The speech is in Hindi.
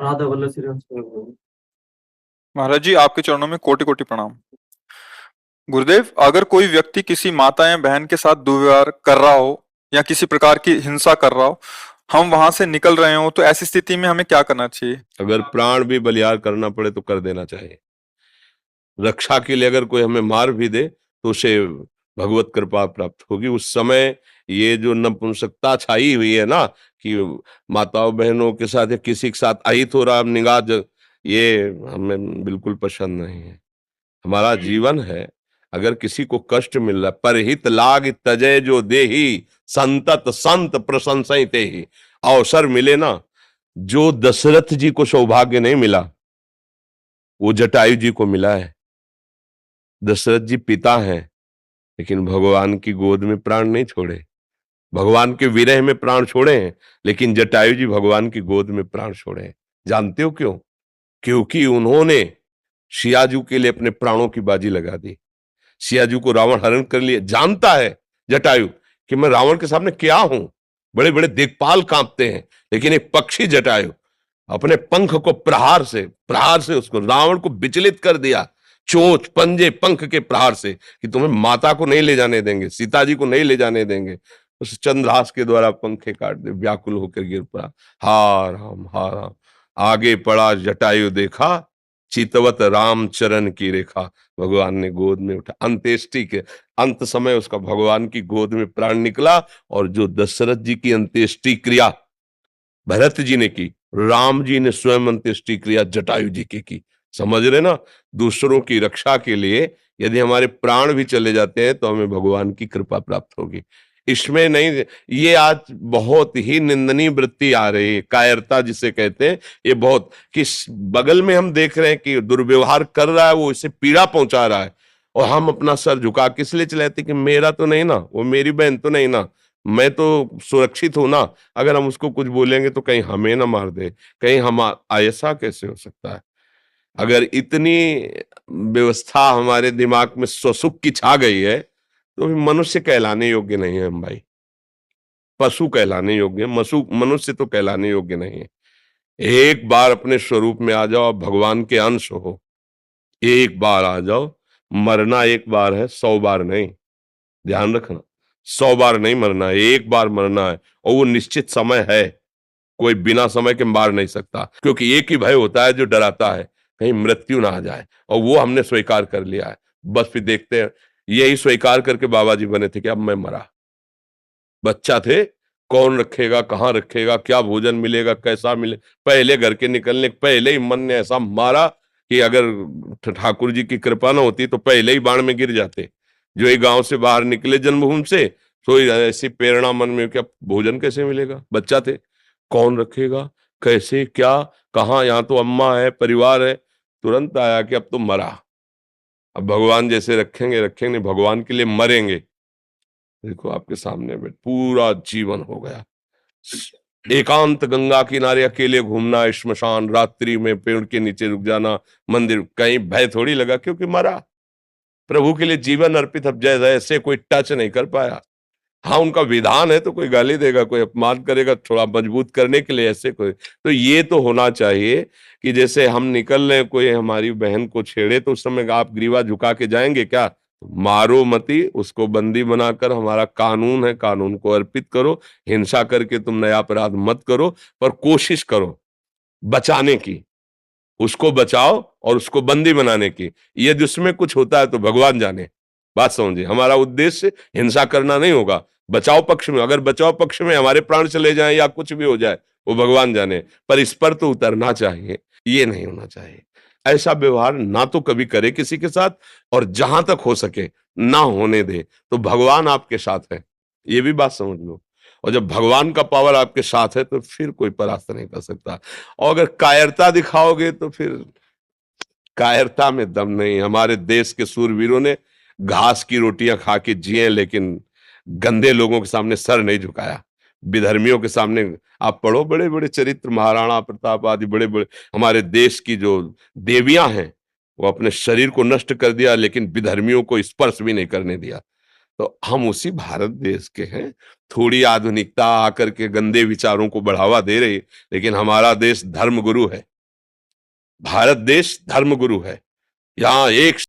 राधा वल्लभ श्री राम। महाराज जी, आपके चरणों में कोटि कोटि प्रणाम। गुरुदेव, अगर कोई व्यक्ति किसी माता या बहन के साथ दुर्व्यवहार कर रहा हो या किसी प्रकार की हिंसा कर रहा हो, हम वहां से निकल रहे हो, तो ऐसी स्थिति में हमें क्या करना चाहिए? अगर प्राण भी बलिहार करना पड़े तो कर देना चाहिए। रक्षा के लिए अगर कोई हमें मार भी दे तो उसे भगवत कृपा प्राप्त होगी। उस समय ये जो नपुंसकता छाई हुई है ना, कि माताओं बहनों के साथ या किसी के साथ अहित हो रहा निगाह ये हमें बिल्कुल पसंद नहीं है। हमारा जीवन है, अगर किसी को कष्ट मिल रहा है, परहित लाग तजय जो देही, संतत संत प्रशंसई तेहि। अवसर मिले ना, जो दशरथ जी को सौभाग्य नहीं मिला वो जटायु जी को मिला है। दशरथ जी पिता हैं, लेकिन भगवान की गोद में प्राण नहीं छोड़े। भगवान के विरह में प्राण छोड़े हैं, लेकिन जटायु जी भगवान की गोद में प्राण छोड़े हैं। जानते हो क्यों? क्योंकि उन्होंने सियाजू के लिए अपने प्राणों की बाजी लगा दी। सियाजू को रावण हरण कर लिए। जानता है जटायु कि मैं रावण के सामने क्या हूं, बड़े बड़े दिक्पाल कांपते हैं, लेकिन एक पक्षी जटायु अपने पंख को प्रहार से उसको रावण को विचलित कर दिया। चोंच पंजे पंख के प्रहार से, कि तुम्हें माता को नहीं ले जाने देंगे, सीता जी को नहीं ले जाने देंगे। उस चंद्रहास के द्वारा पंखे काट दे, व्याकुल होकर गिर पड़ा। हा राम। आगे पड़ा जटायु देखा, चितवत राम चरण की रेखा। भगवान ने गोद में उठा, अंत्येष्टि के अंत समय उसका भगवान की गोद में प्राण निकला। और जो दशरथ जी की अंत्येष्टि क्रिया भरत जी ने की, राम जी ने स्वयं अंत्येष्टि क्रिया जटायु जी की। समझ रहे ना? दूसरों की रक्षा के लिए यदि हमारे प्राण भी चले जाते हैं तो हमें भगवान की कृपा प्राप्त होगी। इसमें नहीं, ये आज बहुत ही निंदनीय वृत्ति आ रही है, कायरता जिसे कहते हैं। ये बहुत, कि बगल में हम देख रहे हैं कि दुर्व्यवहार कर रहा है, वो इसे पीड़ा पहुंचा रहा है, और हम अपना सर झुका किस लिए चले जाते कि मेरा तो नहीं ना, वो मेरी बहन तो नहीं ना, मैं तो सुरक्षित हूं ना। अगर हम उसको कुछ बोलेंगे तो कहीं हमें ना मार दे, कहीं हम ऐसा कैसे हो सकता है? अगर इतनी व्यवस्था हमारे दिमाग में स्वसुख की छा गई है तो फिर मनुष्य कहलाने योग्य नहीं है हम भाई। पशु कहलाने योग्य, मनुष्य तो कहलाने योग्य नहीं है। एक बार अपने स्वरूप में आ जाओ, आप भगवान के अंश हो। एक बार आ जाओ। मरना एक बार है, 100 बार नहीं। ध्यान रखना, 100 बार नहीं मरना है, एक बार मरना है, और वो निश्चित समय है। कोई बिना समय के मार नहीं सकता, क्योंकि एक ही भय होता है जो डराता है, कहीं मृत्यु ना आ जाए, और वो हमने स्वीकार कर लिया है। बस फिर देखते हैं, यही स्वीकार करके बाबा जी बने थे कि अब मैं मरा। बच्चा थे, कौन रखेगा, कहाँ रखेगा, क्या भोजन मिलेगा, कैसा मिले, पहले घर के निकलने पहले ही मन ने ऐसा मारा कि अगर ठाकुर जी की कृपा ना होती तो पहले ही बाण में गिर जाते। जो ये गांव से बाहर निकले जन्मभूमि से, तो ऐसी प्रेरणा मन में, क्या भोजन कैसे मिलेगा, बच्चा थे, कौन रखेगा, कैसे, क्या, कहाँ, यहाँ तो अम्मा है, परिवार है। तुरंत आया कि अब तो मरा, अब भगवान जैसे रखेंगे रखेंगे, भगवान के लिए मरेंगे। देखो आपके सामने में पूरा जीवन हो गया। एकांत गंगा किनारे अकेले घूमना, श्मशान, रात्रि में पेड़ के नीचे रुक जाना, मंदिर, कहीं भय थोड़ी लगा, क्योंकि मरा। प्रभु के लिए जीवन अर्पित, अब जैसे ऐसे कोई टच नहीं कर पाया। हाँ, उनका विधान है तो कोई गाली देगा, कोई अपमान करेगा, थोड़ा मजबूत करने के लिए ऐसे कोई। तो ये तो होना चाहिए कि जैसे हम निकल रहे, कोई हमारी बहन को छेड़े तो उस समय आप ग्रीवा झुका के जाएंगे क्या? मारो मती, उसको बंदी बनाकर, हमारा कानून है, कानून को अर्पित करो। हिंसा करके तुम नया अपराध मत करो, पर कोशिश करो बचाने की, उसको बचाओ और उसको बंदी बनाने की। यदि उसमें कुछ होता है तो भगवान जाने। बात समझिए, हमारा उद्देश्य हिंसा करना नहीं होगा। बचाव पक्ष में, अगर बचाव पक्ष में हमारे प्राण चले जाएं या कुछ भी हो जाए, वो भगवान जाने, पर इस पर तो उतरना चाहिए। ये नहीं होना चाहिए। ऐसा व्यवहार ना तो कभी करे किसी के साथ, और जहां तक हो सके ना होने दे, तो भगवान आपके साथ है, ये भी बात समझ लो। और जब भगवान का पावर आपके साथ है तो फिर कोई परास्त नहीं कर सकता। और अगर कायरता दिखाओगे तो फिर कायरता में दम नहीं। हमारे देश के सूरवीरों ने घास की रोटियां खा के जिए, लेकिन गंदे लोगों के सामने सर नहीं झुकाया। विधर्मियों के सामने आप पढ़ो, बड़े बड़े चरित्र, महाराणा प्रताप आदि बड़े बड़े हमारे देश की जो देवियां हैं, वो अपने शरीर को नष्ट कर दिया, लेकिन विधर्मियों को स्पर्श भी नहीं करने दिया। तो हम उसी भारत देश के हैं। थोड़ी आधुनिकता आकर के गंदे विचारों को बढ़ावा दे रही, लेकिन हमारा देश धर्म गुरु है। भारत देश धर्मगुरु है। यहाँ एक